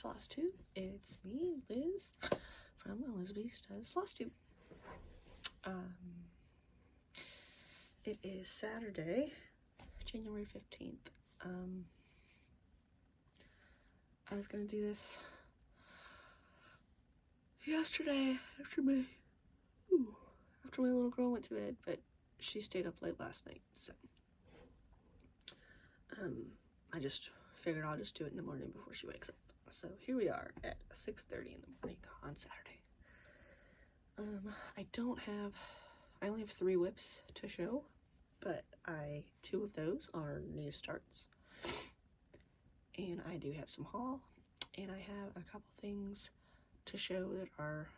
Flosstube. It's me, Liz, from Elizabeth Does Flosstube. It is Saturday, January 15th. I was gonna do this yesterday after my little girl went to bed, but she stayed up late last night, so I just figured I'll just do it in the morning before she wakes up. So here we are at 6:30 in the morning on Saturday. I only have 3 whips to show, but 2 of those are new starts. And I do have some haul, and I have a couple things to show that are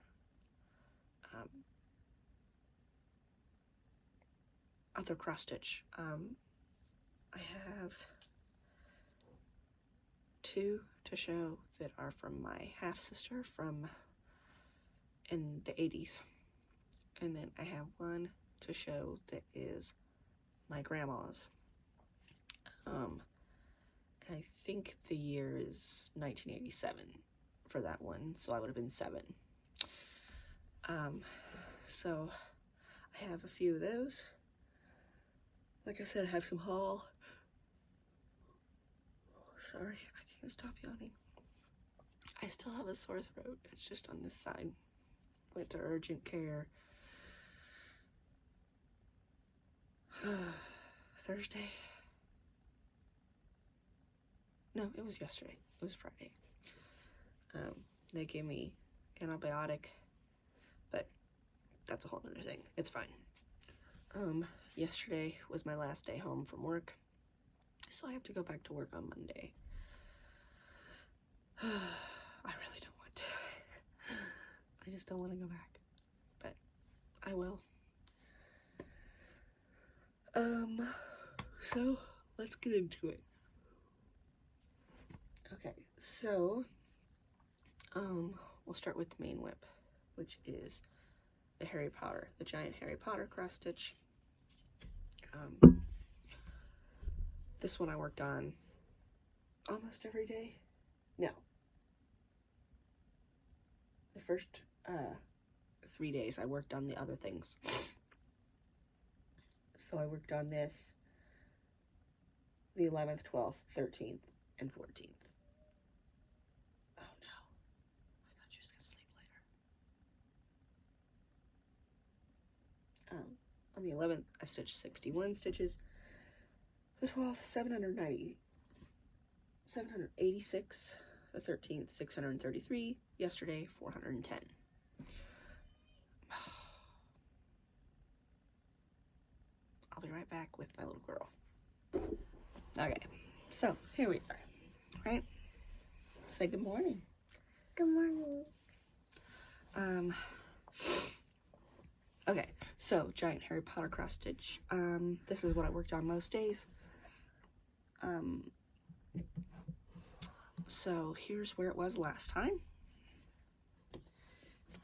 other cross stitch. I have 2 to show that are from my half sister from in the 80s, and then I have 1 to show that is my grandma's. I think the year is 1987 for that one, so I would have been 7. So I have a few of those. Like I said, I have some haul. Sorry, I can't stop yawning. I still have a sore throat. It's just on this side. Went to urgent care Thursday. No, it was yesterday. It was Friday. They gave me antibiotic, but that's a whole other thing. It's fine. Yesterday was my last day home from work, so I have to go back to work on Monday. I really don't want to. I just don't want to go back, but I will. So let's get into it. Okay, so we'll start with the main whip, which is the giant Harry Potter cross stitch. This one I worked on almost every day. No, the first 3 days I worked on the other things. So I worked on this the 11th, 12th, 13th, and 14th. Oh no, I thought she was gonna sleep later. On the 11th, I stitched 61 stitches. The 12th, 786. The 13th, 633. Yesterday, 410. I'll be right back with my little girl. Okay, so here we are, right? Say good morning. Good morning. Okay, so giant Harry Potter cross stitch. This is what I worked on most days. So here's where it was last time.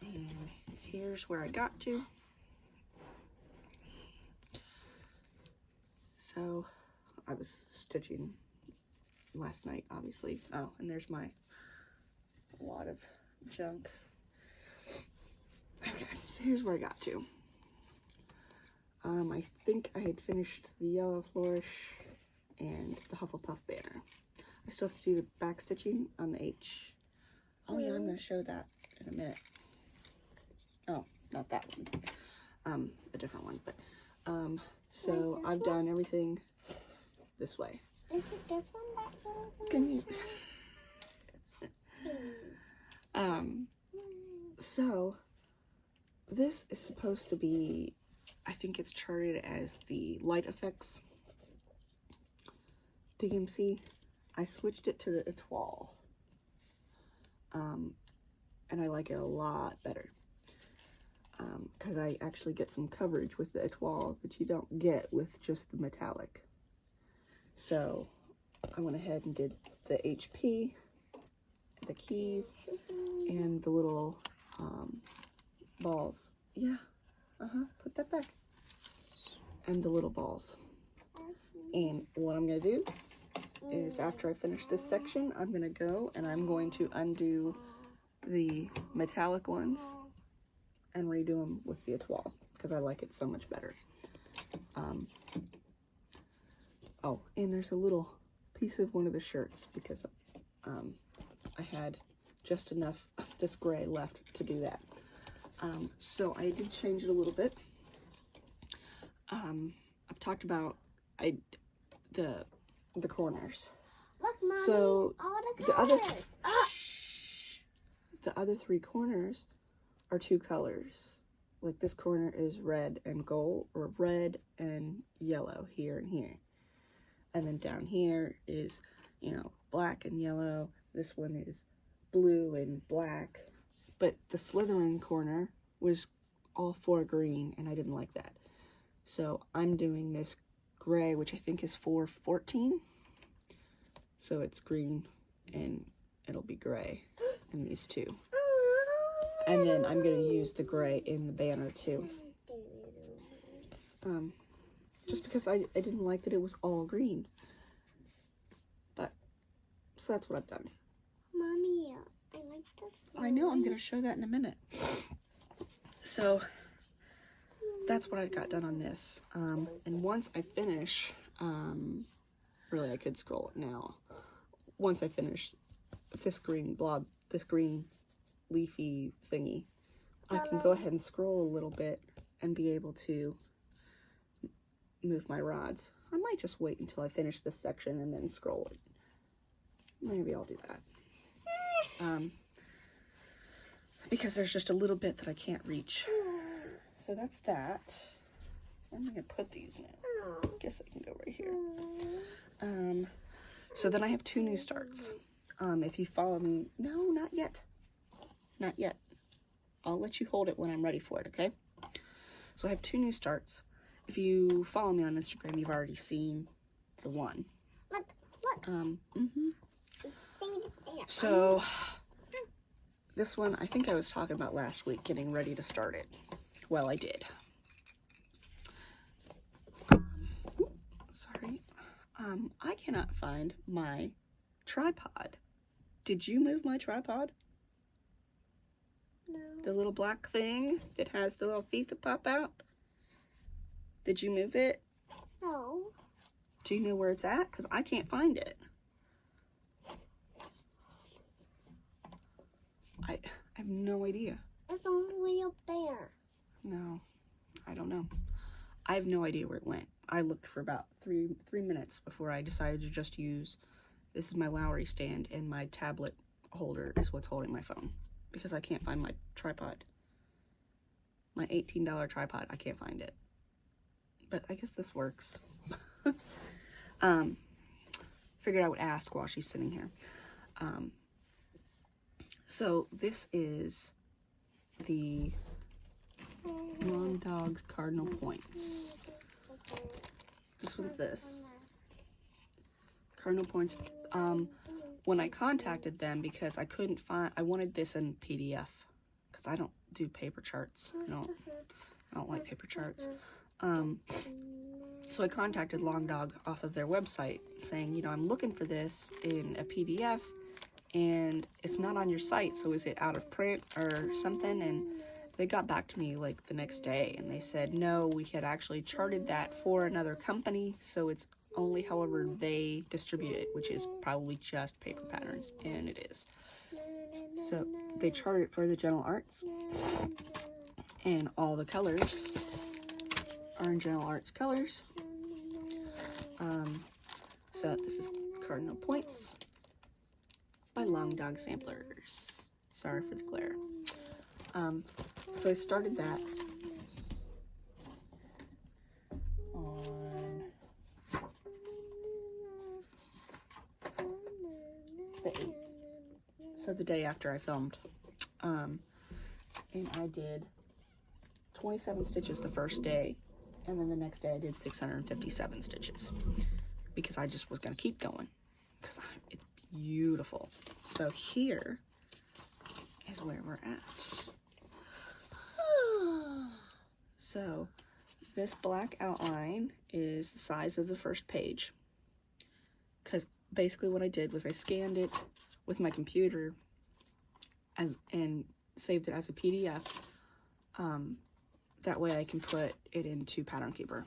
And here's where I got to. So I was stitching last night, obviously. Oh, and there's my wad of junk. Okay, so here's where I got to. I think I had finished the yellow flourish and the Hufflepuff banner. I still have to do the back stitching on the H. Oh yeah, I'm going to show that in a minute. Oh, not that one. A different one, but, so I've done everything this way. Is it this one that you're Can you... So this is supposed to be, I think it's charted as the light effects DMC. I switched it to the étoile, and I like it a lot better, because I actually get some coverage with the étoile that you don't get with just the metallic. So I went ahead and did the HP, the keys, and the little balls. Yeah, put that back. And the little balls. And what I'm gonna do is after I finish this section, I'm going to go and I'm going to undo the metallic ones and redo them with the étoile because I like it so much better. Oh, and there's a little piece of one of the shirts because I had just enough of this gray left to do that. So I did change it a little bit. I've talked about the corners. Look, Mommy, So all the the colors. the other three corners are two colors. Like this corner is red and gold, or red and yellow here and here. And then down here is, you know, black and yellow. This one is blue and black. But the Slytherin corner was all four green, and I didn't like that. So I'm doing this gray, which I think is 414. So it's green, and it'll be gray in these two. And then I'm going to use the gray in the banner too. Just because I didn't like that it was all green. But, so that's what I've done. Mommy, I like this. I know, I'm going to show that in a minute. So, that's what I got done on this. And once I finish, really I could scroll it now. Once I finish this green blob, this green leafy thingy, I can go ahead and scroll a little bit and be able to move my rods. I might just wait until I finish this section and then scroll it. Maybe I'll do that. Because there's just a little bit that I can't reach. So that's that. Where am I going to put these now? I guess I can go right here. So then I have two new starts. If you follow me, no, not yet. Not yet. I'll let you hold it when I'm ready for it, okay? So I have two new starts. If you follow me on Instagram, you've already seen the one. Look. It stayed there. So this one, I think I was talking about last week, getting ready to start it. Well, I did. Sorry. I cannot find my tripod. Did you move my tripod? No. The little black thing that has the little feet that pop out? Did you move it? No. Do you know where it's at? Because I can't find it. I have no idea. It's all the way up there. No, I don't know. I have no idea where it went. I looked for about three minutes before I decided to just use, this is my Lowry stand, and my tablet holder is what's holding my phone. Because I can't find my tripod. My $18 tripod, I can't find it. But I guess this works. Figured I would ask while she's sitting here. So this is the Long Dog Cardinal Points. This one's this. Cardinal Points. When I contacted them, because I couldn't find, I wanted this in PDF, because I don't do paper charts. I don't like paper charts. So I contacted Long Dog off of their website saying, you know, I'm looking for this in a PDF and it's not on your site, so is it out of print or something? And they got back to me like the next day and they said, no, we had actually charted that for another company, so it's only however they distribute it, which is probably just paper patterns, and it is. So they chart it for the General Arts, and all the colors are in General Arts colors. So this is Cardinal Points by Long Dog Samplers. Sorry for the glare. So I started that on the 8th. So the day after I filmed. And I did 27 stitches the first day, and then the next day I did 657 stitches because I just was going to keep going because it's beautiful. So here is where we're at. So this black outline is the size of the first page because basically what I did was I scanned it with my computer and saved it as a PDF. That way I can put it into Pattern Keeper,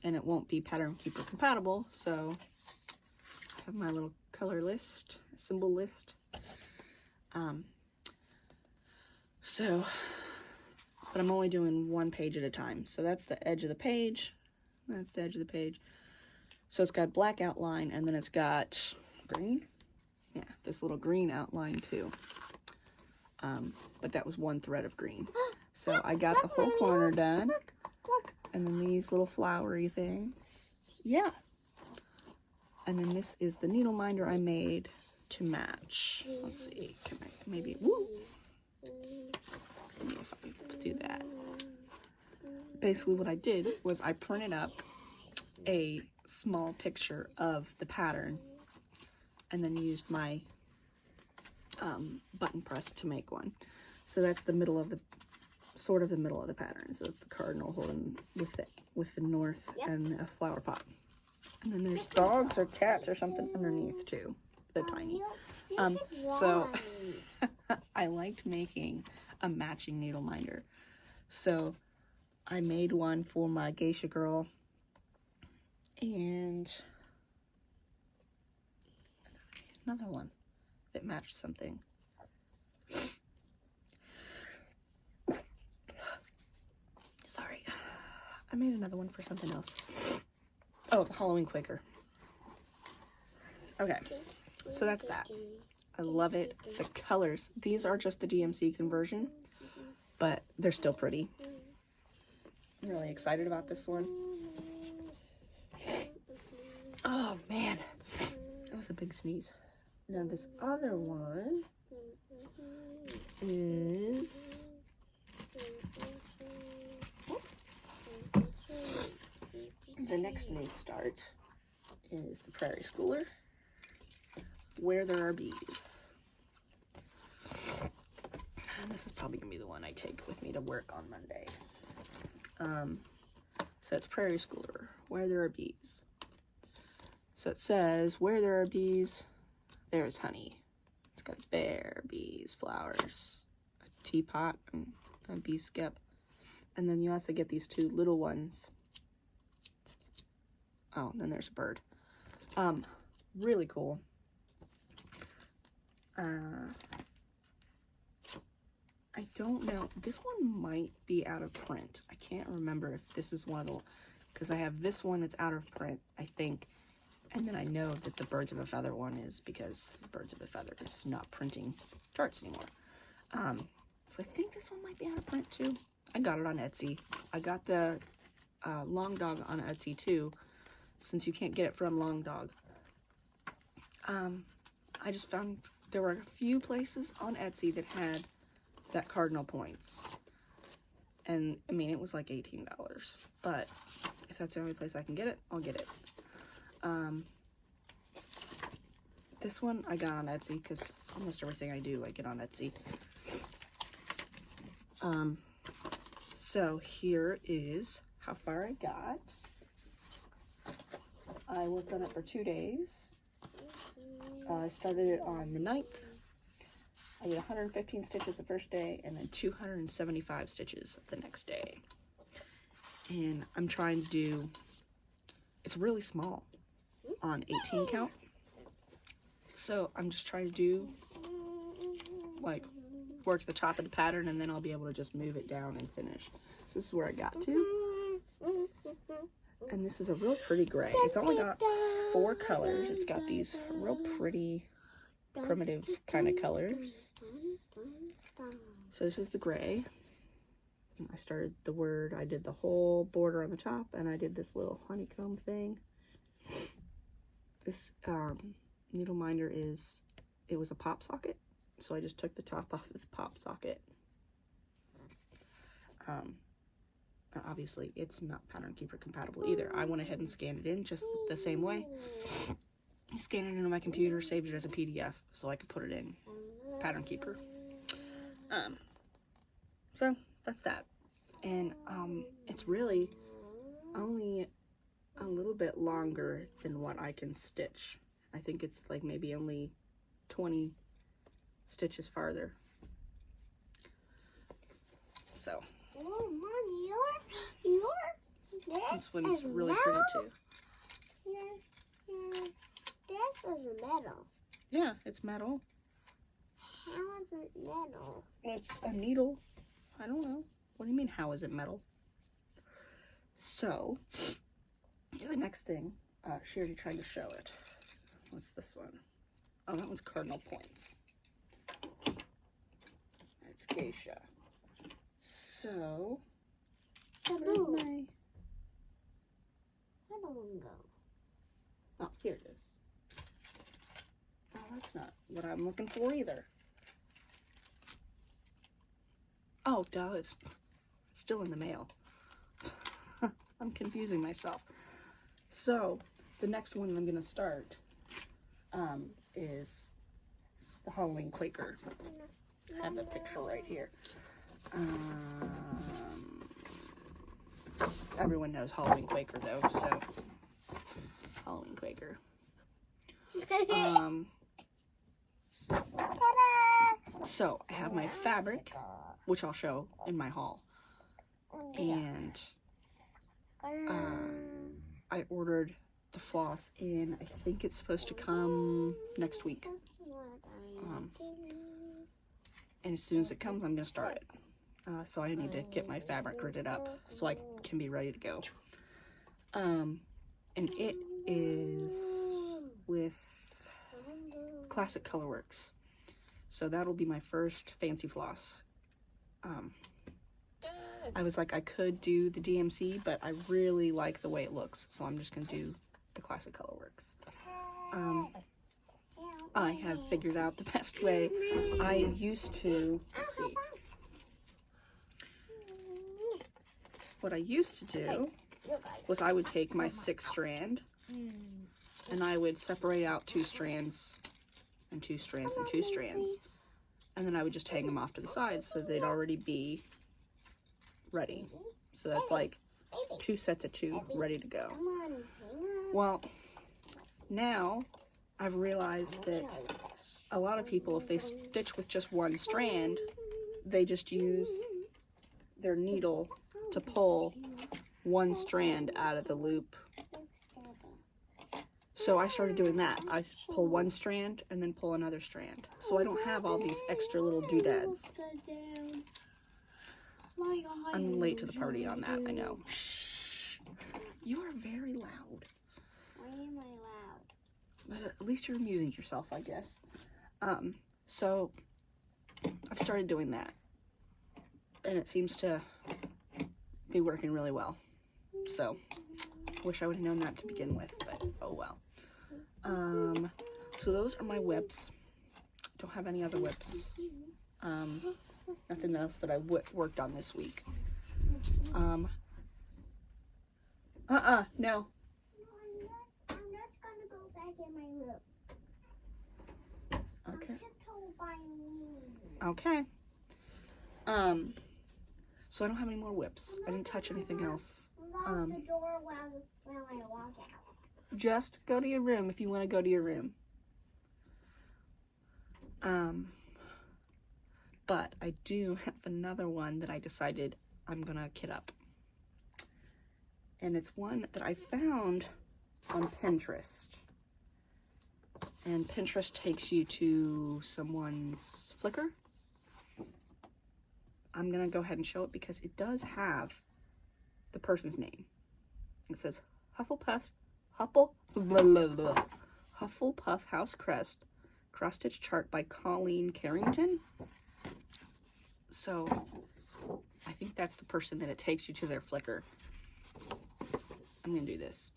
and it won't be Pattern Keeper compatible. So I have my little color list, symbol list. But I'm only doing one page at a time. So that's the edge of the page. That's the edge of the page. So it's got black outline, and then it's got green. Yeah, this little green outline too. But that was one thread of green. So I got the whole corner done. And then these little flowery things. Yeah. And then this is the needle minder I made to match. Let's see, can I maybe, woo! Let me see if I can do that. Basically what I did was I printed up a small picture of the pattern and then used my button press to make one. So that's the middle of the, sort of the middle of the pattern. So it's the cardinal holding with the north and a flower pot. And then there's dogs or cats or something underneath too. They're tiny. So I liked making a matching needle minder. So I made one for my geisha girl, and another one that matched something. Sorry. I made another one for something else. Oh, the Halloween Quaker. Okay, so that's that. I love it. The colors, these are just the DMC conversion, but they're still pretty. I'm really excited about this one. Oh man, that was a big sneeze. Now this other one is the next new start is the Prairie Schooler, Where There Are Bees. And this is probably gonna be the one I take with me to work on Monday. So it's Prairie Schooler, Where There Are Bees. So it says, where there are bees, there is honey. It's got a bear, bees, flowers, a teapot, and a bee skep. And then you also get these two little ones. Oh, and then there's a bird. Really cool. I don't know. This one might be out of print. I can't remember if this is one of the, because I have this one that's out of print, I think. And then I know that the Birds of a Feather one is, because Birds of a Feather is not printing charts anymore. So I think this one might be out of print too. I got it on Etsy. I got the Long Dog on Etsy too, since you can't get it from Long Dog. I just found there were a few places on Etsy that had that cardinal points. And I mean, it was like $18, but if that's the only place I can get it, I'll get it. This one I got on Etsy because almost everything I do I get on Etsy. So here is how far I got. I worked on it for 2 days. I started it on the 9th. I did 115 stitches the first day and then 275 stitches the next day. And I'm trying to do, it's really small on 18 count. So I'm just trying to do, like, work the top of the pattern, and then I'll be able to just move it down and finish. So this is where I got to. And this is a real pretty gray. It's only got 4 colors. It's got these real pretty primitive kind of colors. So this is the gray. I started the word, I did the whole border on the top, and I did this little honeycomb thing. This needle minder is, it was a pop socket, so I just took the top off of the pop socket. Obviously it's not Pattern Keeper compatible either. I went ahead and scanned it in just the same way. I scanned it into my computer, saved it as a PDF so I could put it in Pattern Keeper. So that's that. And it's really only a little bit longer than what I can stitch I think it's like maybe only 20 stitches farther. So Oh, Mommy, this one's really pretty too. This is metal. Yeah, it's metal. How is it metal? It's a needle. I don't know. What do you mean, how is it metal? So, the next thing, she already tried to show it. What's this one? Oh, that one's cardinal points. It's geisha. So, where'd Taboo. my... Where do we go? Oh, here it is. Oh, that's not what I'm looking for either. Oh, duh, it's still in the mail. I'm confusing myself. So, the next one I'm going to start is the Halloween Quaker. I have the picture right here. Everyone knows Halloween Quaker, though, so Halloween Quaker. So, I have my fabric, which I'll show in my haul. And I ordered the floss in, I think it's supposed to come next week. And as soon as it comes, I'm going to start it. So I need to get my fabric gridded up so I can be ready to go. And it is with Classic Colorworks. So that'll be my first fancy floss. I was like, I could do the DMC, but I really like the way it looks, so I'm just going to do the Classic Colorworks. I have figured out the best way. I used to, let's see. What I used to do was I would take my 6 strand and I would separate out 2 strands and 2 strands and 2 strands. And then I would just hang them off to the side so they'd already be ready. So that's like 2 sets of 2 ready to go. Well, now I've realized that a lot of people, if they stitch with just 1 strand, they just use their needle to pull 1 strand out of the loop. So I started doing that. I pull 1 strand and then pull another strand. So I don't have all these extra little doodads. I'm late to the party on that, I know. Shh. You are very loud. Why am I loud? But at least you're amusing yourself, I guess. So I've started doing that. And it seems to be working really well. So, wish I would have known that to begin with, but oh well. So those are my whips. Don't have any other whips. Nothing else that I worked on this week. No. I'm just gonna go back in my room. Okay. Tiptoe by me. Okay. So I don't have any more whips. I didn't touch anything else. Lock the door while I walk out. Just go to your room if you want to go to your room. But I do have another one that I decided I'm gonna kit up. And it's one that I found on Pinterest. And Pinterest takes you to someone's Flickr. I'm gonna go ahead and show it because it does have the person's name. It says Hufflepuff House Crest cross-stitch chart by Colleen Carrington. So I think that's the person that it takes you to their Flickr. I'm gonna do this.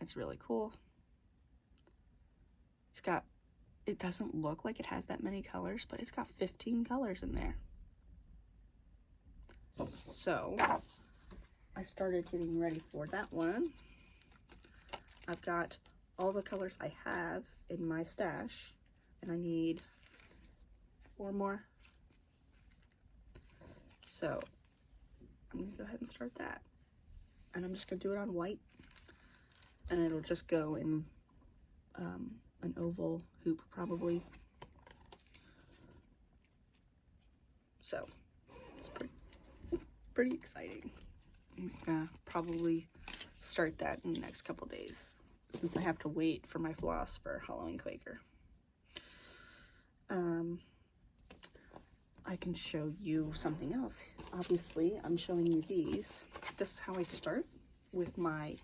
It's really cool. It doesn't look like it has that many colors, but it's got 15 colors in there. So I started getting ready for that one. I've got all the colors I have in my stash, and I need 4 more. So I'm gonna go ahead and start that. And I'm just gonna do it on white, and it'll just go in an oval hoop probably. So it's pretty exciting. I'm gonna probably start that in the next couple days since I have to wait for my floss for Halloween Quaker. I can show you something else. Obviously, I'm showing you these. This is how I start with my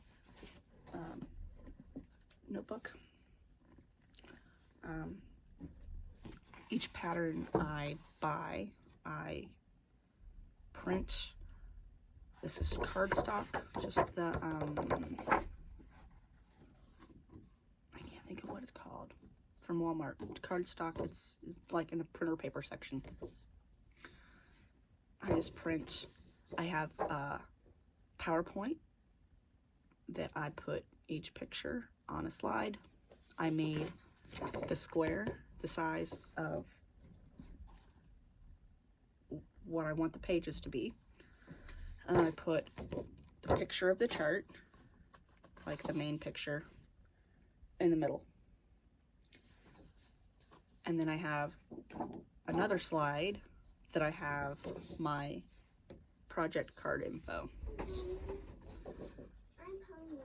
notebook. Each pattern I buy, I print. This is cardstock, just the, I can't think of what it's called, from Walmart. Cardstock, it's like in the printer paper section. I just print. I have a PowerPoint that I put each picture on a slide. I made the square the size of what I want the pages to be. And I put the picture of the chart, like the main picture, in the middle. And then I have another slide that I have my project card info. I'm hungry.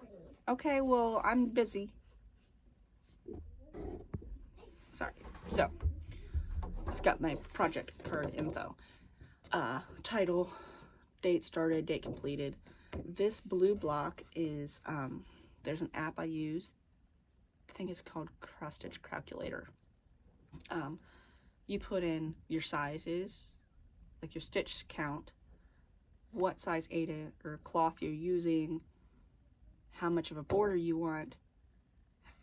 Okay, well, I'm busy. Sorry. So, it's got my project card info. Title, date started, date completed. This blue block is, there's an app I use. I think it's called Cross Stitch Calculator. You put in your sizes, like your stitch count, what size Aida or cloth you're using, how much of a border you want,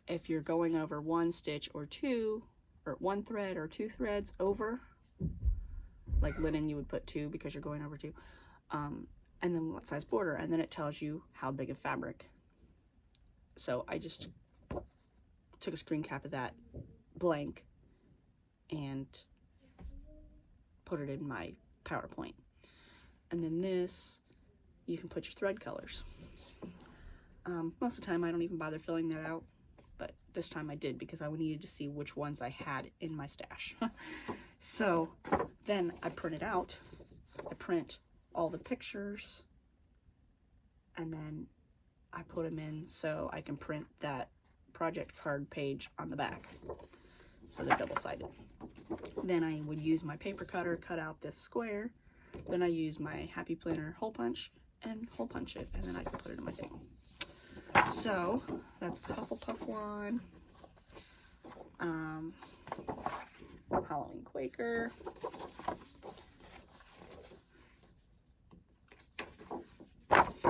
if you're going over one stitch or two, or one thread or two threads over, like linen you would put two because you're going over two, and then what size border, and then it tells you how big of fabric. So I just took a screen cap of that blank and put it in my PowerPoint. And then this, you can put your thread colors. Most of the time I don't even bother filling that out, but this time I did because I needed to see which ones I had in my stash. So then I print it out. I print all the pictures and then I put them in so I can print that project card page on the back. So they're double-sided. Then I would use my paper cutter, cut out this square. Then I use my Happy Planner hole punch and hole punch it, and then I can put it in my thing. So that's the Hufflepuff one. Halloween Quaker.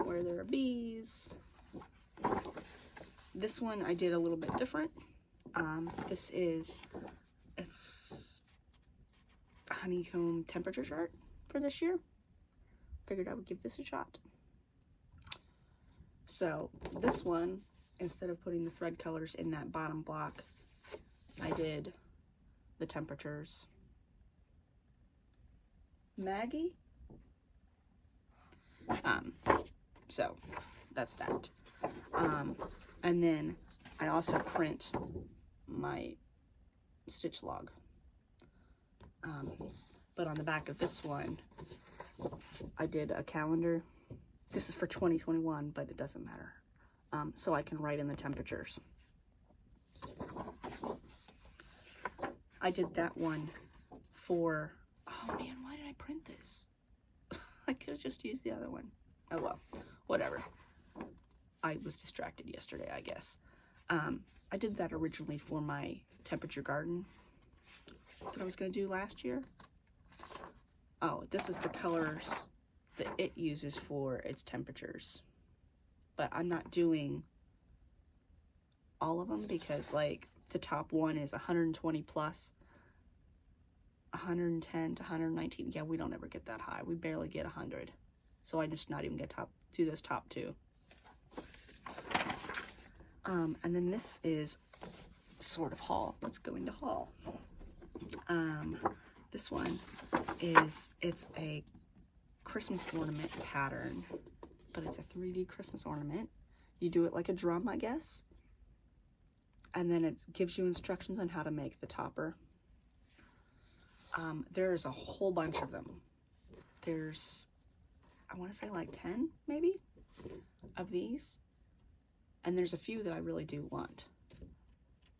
Where there are bees. This one I did a little bit different. It's a Honeycomb temperature chart for this year. Figured I would give this a shot. So this one, instead of putting the thread colors in that bottom block, I did the temperatures. Maggie? So that's that. And then I also print my stitch log. But on the back of this one, I did a calendar. This is for 2021, but it doesn't matter. So I can write in the temperatures. I did that one for, oh man, why did I print this? I could have just used the other one. Oh well, whatever. I was distracted yesterday, I guess. I did that originally for my temperature garden that I was going to do last year. Oh, this is the colors that it uses for its temperatures. But I'm not doing all of them because, like, the top one is 120 plus, 110 to 119. Yeah, we don't ever get that high. We barely get 100. So I just not even get do those top two. And then this is sort of haul. Let's go into haul. This one is, it's a Christmas ornament pattern, but it's a 3D Christmas ornament. You do it like a drum, I guess. And then it gives you instructions on how to make the topper. There's a whole bunch of them. There's, I want to say like 10 maybe of these. And there's a few that I really do want.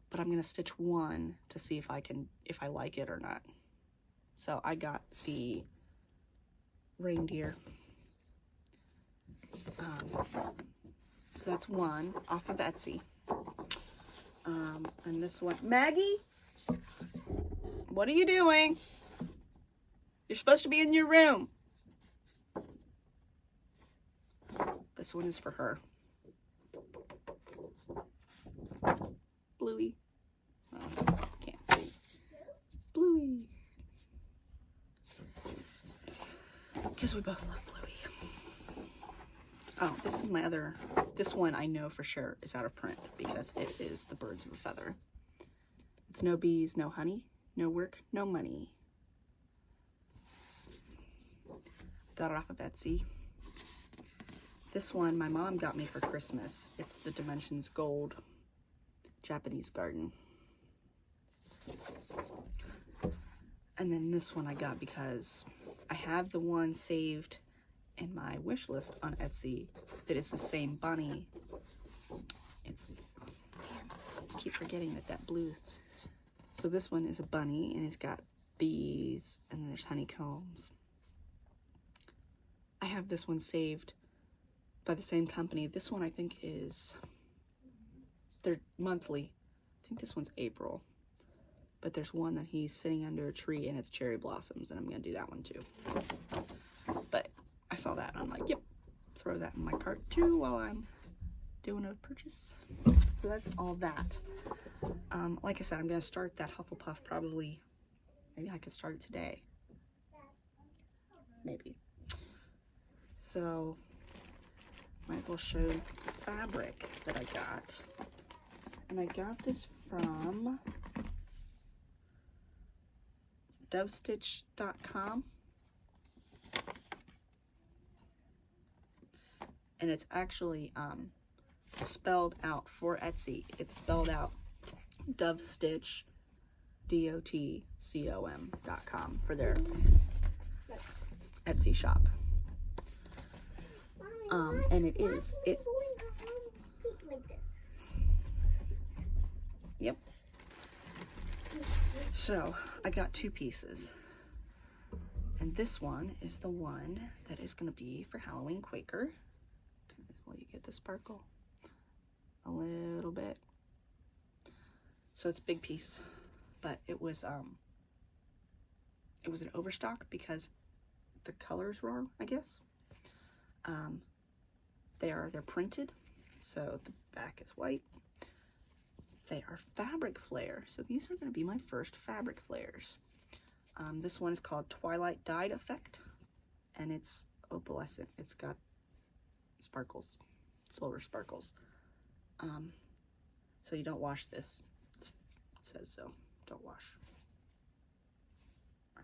But I'm going to stitch one to see if I like it or not. So I got the reindeer. So that's one off of Etsy. And this one, Maggie, what are you doing? You're supposed to be in your room. This one is for her. Bluey. Oh, can't see. Bluey. Because we both love Bluey. Oh, this is my other, this one I know for sure is out of print because it is the Birds of a Feather. It's no bees, no honey, no work, no money. Got it off of Etsy. This one my mom got me for Christmas. It's the Dimensions Gold Japanese Garden. And then this one I got because I have the one saved in my wish list on Etsy that is the same bunny. It's, man, I keep forgetting that blue. So this one is a bunny and it's got bees and then there's honeycombs. I have this one saved by the same company. This one I think is, they're monthly. I think this one's April. But there's one that he's sitting under a tree and it's cherry blossoms, and I'm gonna do that one too. But I saw that and I'm like, yep, throw that in my cart too while I'm doing a purchase. So that's all that. Like I said, I'm gonna start that Hufflepuff probably, maybe I could start it today. Maybe. So, might as well show the fabric that I got. And I got this from dovestitch.com. And it's actually spelled out for Etsy. It's spelled out dovestitch, dotcom for their Etsy shop. And it is, yep. So I got two pieces, and this one is the one that is going to be for Halloween Quaker. Will you get the sparkle? A little bit. So it's a big piece, but it was an overstock because the color's wrong, I guess. They're printed, so the back is white. They are fabric flare, so these are going to be my first fabric flares. This one is called Twilight Dyed Effect, and it's opalescent. It's got sparkles, silver sparkles. So you don't wash this. It says so. Don't wash.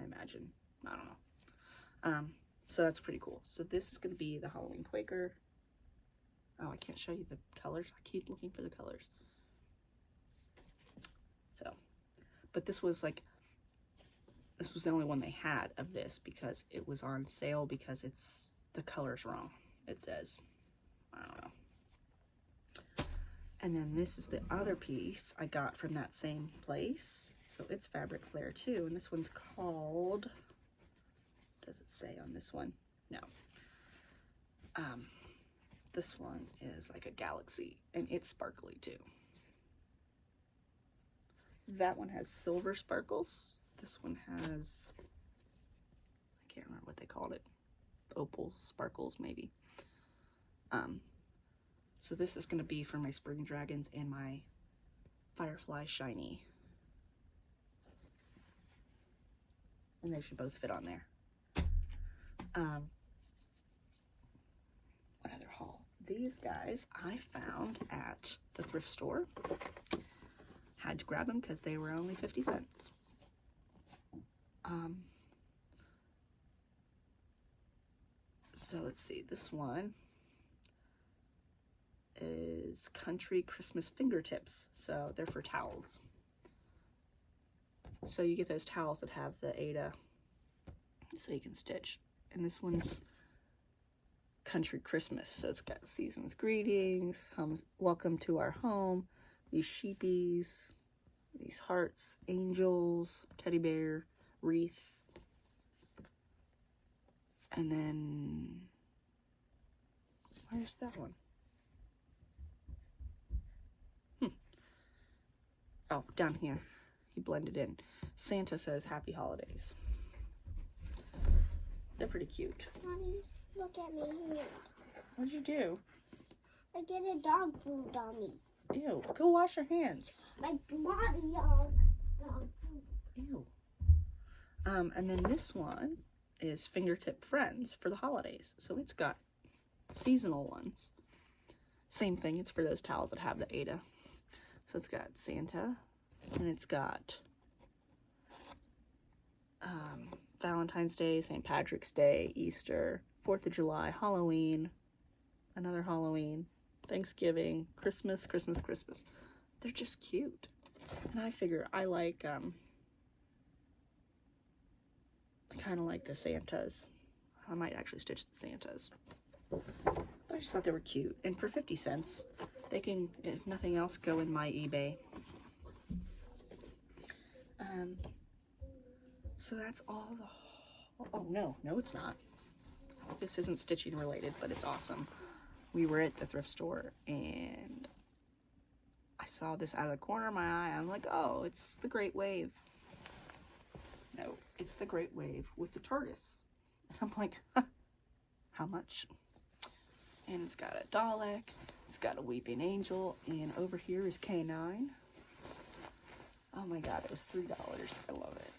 I imagine. I don't know. So that's pretty cool. So this is going to be the Halloween Quaker. Oh, I can't show you the colors. I keep looking for the colors. So, but this was the only one they had of this because it was on sale because the color's wrong. It says, I don't know. And then this is the other piece I got from that same place. So it's fabric flare too. And this one's called, what does it say on this one? No. This one is like a galaxy and it's sparkly too. That one has silver sparkles. This one has, I can't remember what they called it. Opal sparkles maybe. So this is going to be for my spring dragons and my firefly shiny. And they should both fit on there. What other haul? These guys I found at the thrift store. Had to grab them because they were only 50 cents. So let's see, this one is Country Christmas Fingertips. So they're for towels. So you get those towels that have the Ada so you can stitch. And this one's Country Christmas. So it's got season's greetings, welcome to our home, these sheepies, these hearts, angels, teddy bear, wreath. And then, where's that one? Oh, down here. He blended in. Santa says happy holidays. They're pretty cute. Mommy, look at me here. What'd you do? I get a dog food on me. Ew. Go wash your hands. My bloody dog food. Ew. And then this one is Fingertip Friends for the holidays. So it's got seasonal ones. Same thing. It's for those towels that have the Ada. So it's got Santa, and it's got Valentine's Day, St. Patrick's Day, Easter, 4th of July, Halloween, another Halloween, Thanksgiving, Christmas, Christmas, Christmas. They're just cute. And I figure I like, I kind of like the Santas. I might actually stitch the Santas. But I just thought they were cute. And for 50 cents, they can, if nothing else, go in my eBay. So that's all the... Oh, no, it's not. This isn't stitching related, but it's awesome. We were at the thrift store, and I saw this out of the corner of my eye. I'm like, oh, it's the Great Wave. No, it's the Great Wave with the tortoise. And I'm like, huh, how much? And it's got a Dalek, it's got a Weeping Angel, and over here is K9. Oh my god, it was $3. I love it.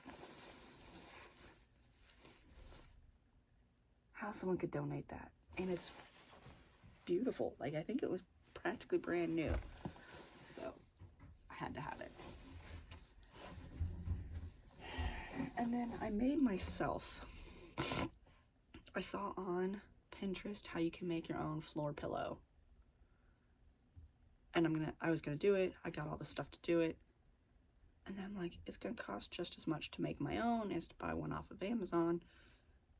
How someone could donate that. And it's beautiful. Like, I think it was practically brand new. So, I had to have it. And then I made myself, I saw on Pinterest how you can make your own floor pillow. And I was gonna do it. I got all the stuff to do it. And then I'm like, it's gonna cost just as much to make my own as to buy one off of Amazon.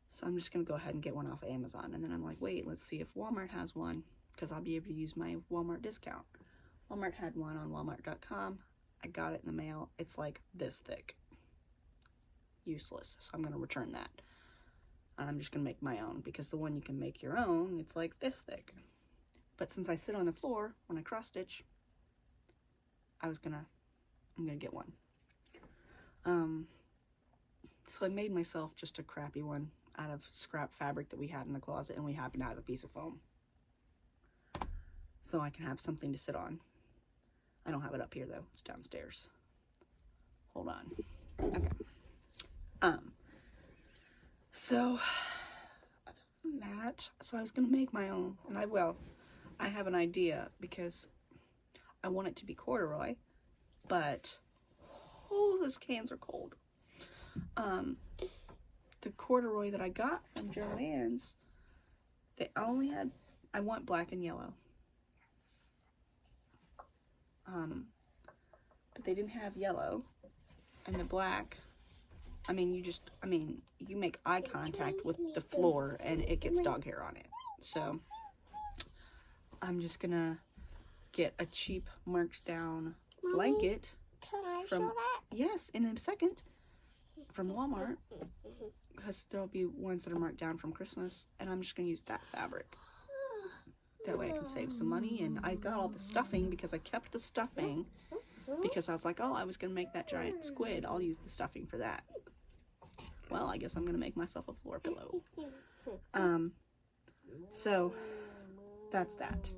So I'm just gonna go ahead and get one off of Amazon. And then I'm like, wait, let's see if Walmart has one, because I'll be able to use my Walmart discount. Walmart had one on Walmart.com. I got it in the mail. It's like this thick. Useless. So I'm gonna return that. I'm just gonna make my own, because the one you can make your own, it's like this thick. But since I sit on the floor when I cross stitch, I'm gonna get one. So I made myself just a crappy one out of scrap fabric that we had in the closet, and we happened to have a piece of foam. So I can have something to sit on. I don't have it up here though, it's downstairs. Hold on. Okay. So other than that, so I was gonna make my own, and I have an idea, because I want it to be corduroy, but oh, those cans are cold. The corduroy that I got from Joann's, they only had, I want black and yellow. But they didn't have yellow, and the black, you make eye contact with the floor and it gets dog hair on it. So I'm just gonna get a cheap marked down blanket. Can I show that? Yes, in a second, from Walmart, because there'll be ones that are marked down from Christmas, and I'm just gonna use that fabric. That way I can save some money. And I got all the stuffing, because I kept the stuffing, because I was like, oh, I was gonna make that giant squid, I'll use the stuffing for that. Well, I guess I'm gonna make myself a floor pillow. So that's that.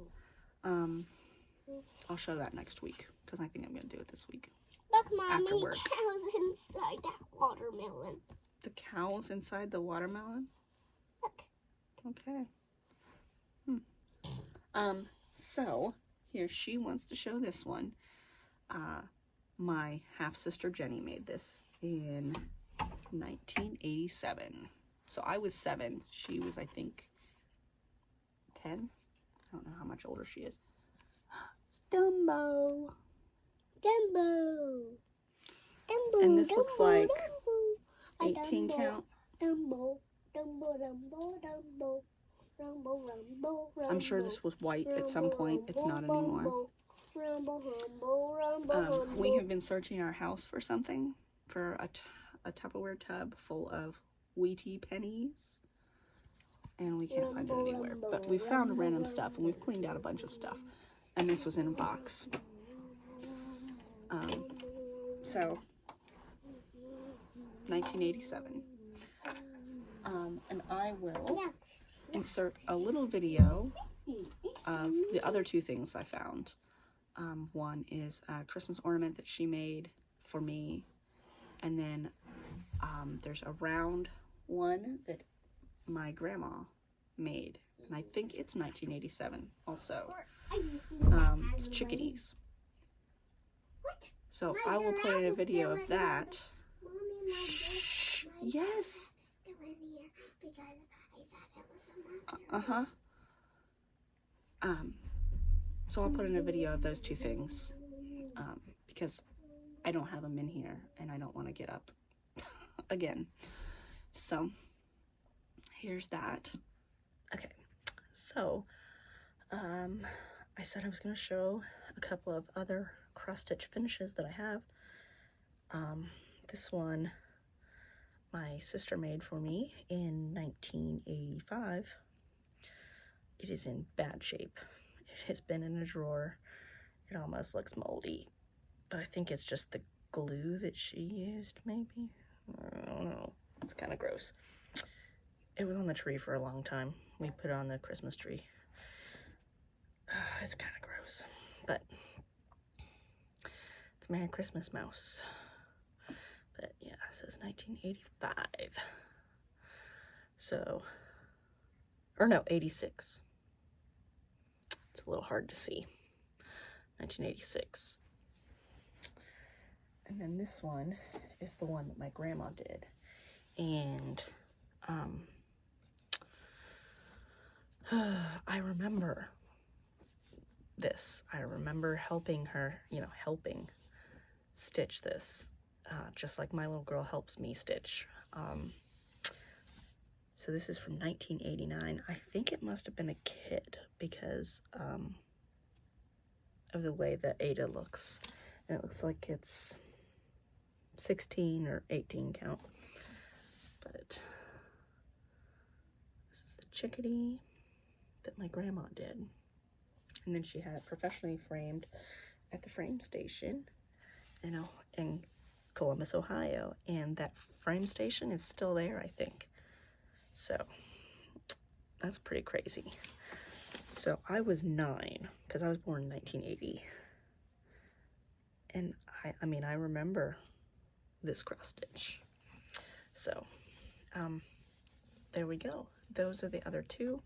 I'll show that next week, because I think I'm gonna do it this week. Look, Mommy, after work. cows inside that watermelon. The cows inside the watermelon? Look. Okay. So here, she wants to show this one. My half-sister Jenny made this in 1987. So I was 7. She was, I think, 10. I don't know how much older she is. Dumbo. Dumbo. Dumbo. And this looks like Dumbo. 18 count. Dumbo. Dumbo. Dumbo. Dumbo. Rumble, rumble, rumble. I'm sure this was white at some point. It's not anymore. Rumble, rumble, rumble, We have been searching our house for something, for a Tupperware tub full of Wheatie pennies, and we can't find it anywhere. But we've found random stuff, and we've cleaned out a bunch of stuff. And this was in a box. So, 1987. And I will insert a little video of the other two things I found. One is a Christmas ornament that she made for me, and then there's a round one that my grandma made, and I think it's 1987 also. It's chickadees. So I will put in a video of that. Shh. Yes. So I'll put in a video of those two things, because I don't have them in here and I don't want to get up again. So here's that. Okay, so I said I was going to show a couple of other cross-stitch finishes that I have. This one my sister made for me in 1985. It is in bad shape. It has been in a drawer. It almost looks moldy, but I think it's just the glue that she used, maybe? I don't know. It's kind of gross. It was on the tree for a long time. We put it on the Christmas tree. It's kind of gross, but it's Merry Christmas Mouse. But yeah, it says 1985. So, or no, 86. It's a little hard to see. 1986. And then this one is the one that my grandma did. And I remember this. I remember helping her, helping stitch this, just like my little girl helps me stitch. So this is from 1989. I think it must have been a kit because of the way that Ada looks. And it looks like it's 16 or 18 count. But this is the chickadee that my grandma did. And then she had it professionally framed at the frame station, in Columbus, Ohio. And that frame station is still there, I think. So that's pretty crazy. So I was 9 because I was born in 1980. And I remember this cross stitch. So there we go. Those are the other two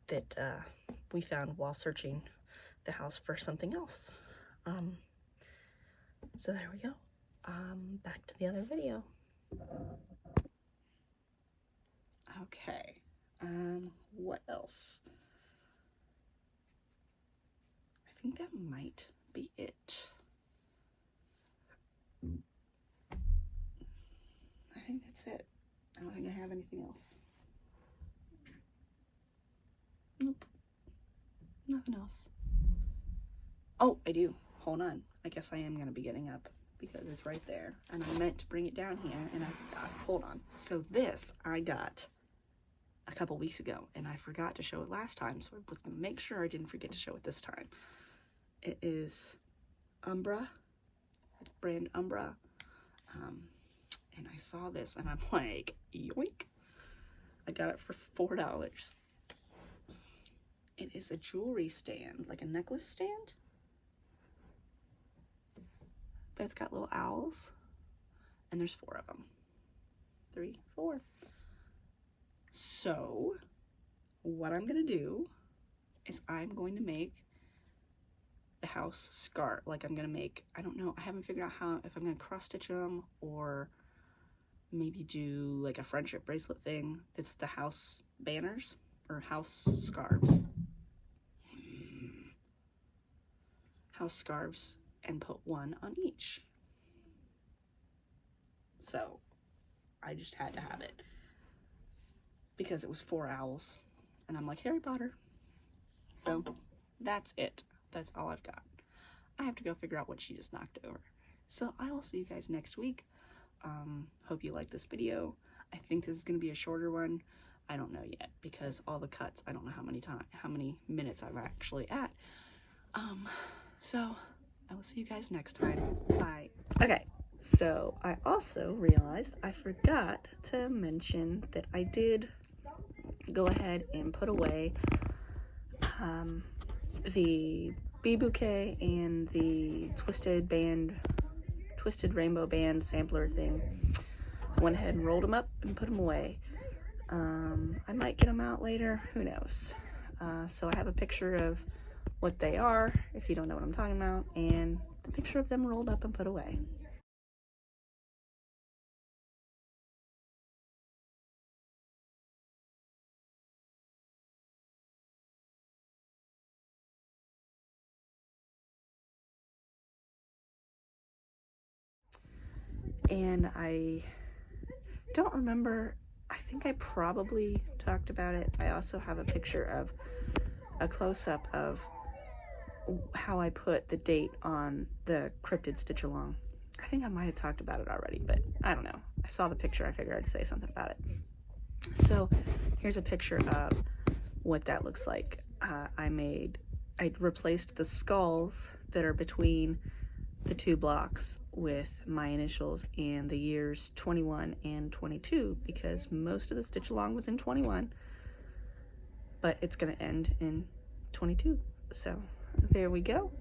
that we found while searching the house for something else. So there we go. Back to the other video. Okay, what else? I think that might be it. I think that's it. I don't think I have anything else. Nope. Nothing else. Oh, I do. Hold on. I guess I am going to be getting up because it's right there. And I meant to bring it down here and I forgot. Hold on. So this I got a couple weeks ago and I forgot to show it last time. So I was going to make sure I didn't forget to show it this time. It is Umbra. It's brand Umbra. And I saw this and I'm like, yoink. I got it for $4. It is a jewelry stand, like a necklace stand. But it's got little owls. And there's 4 of them. 3, 4. So, what I'm going to do is I'm going to make the house scarf. Like I'm going to make, I don't know, I haven't figured out how, if I'm going to cross stitch them or maybe do like a friendship bracelet thing. It's the house banners or house scarves. house scarves and put one on each. So I just had to have it because it was 4 owls and I'm like, Harry Potter. So that's it. That's all I've got. I have to go figure out what she just knocked over. So I will see you guys next week. Hope you like this video. I think this is going to be a shorter one. I don't know yet because all the cuts, I don't know how many minutes I'm actually at. So I will see you guys next time. Bye. Okay, so I also realized I forgot to mention that I did go ahead and put away the bee bouquet and the twisted rainbow band sampler thing. I went ahead and rolled them up and put them away. I might get them out later, who knows. So I have a picture of what they are, if you don't know what I'm talking about, and the picture of them rolled up and put away. And I don't remember, I think I probably talked about it. I also have a picture of a close-up of how I put the date on the cryptid stitch along. I think I might have talked about it already, but I don't know. I saw the picture, I figured I'd say something about it. So here's a picture of what that looks like. I replaced the skulls that are between the 2 blocks with my initials and the years 21 and 22 because most of the stitch along was in 21, but it's going to end in 22. So there we go.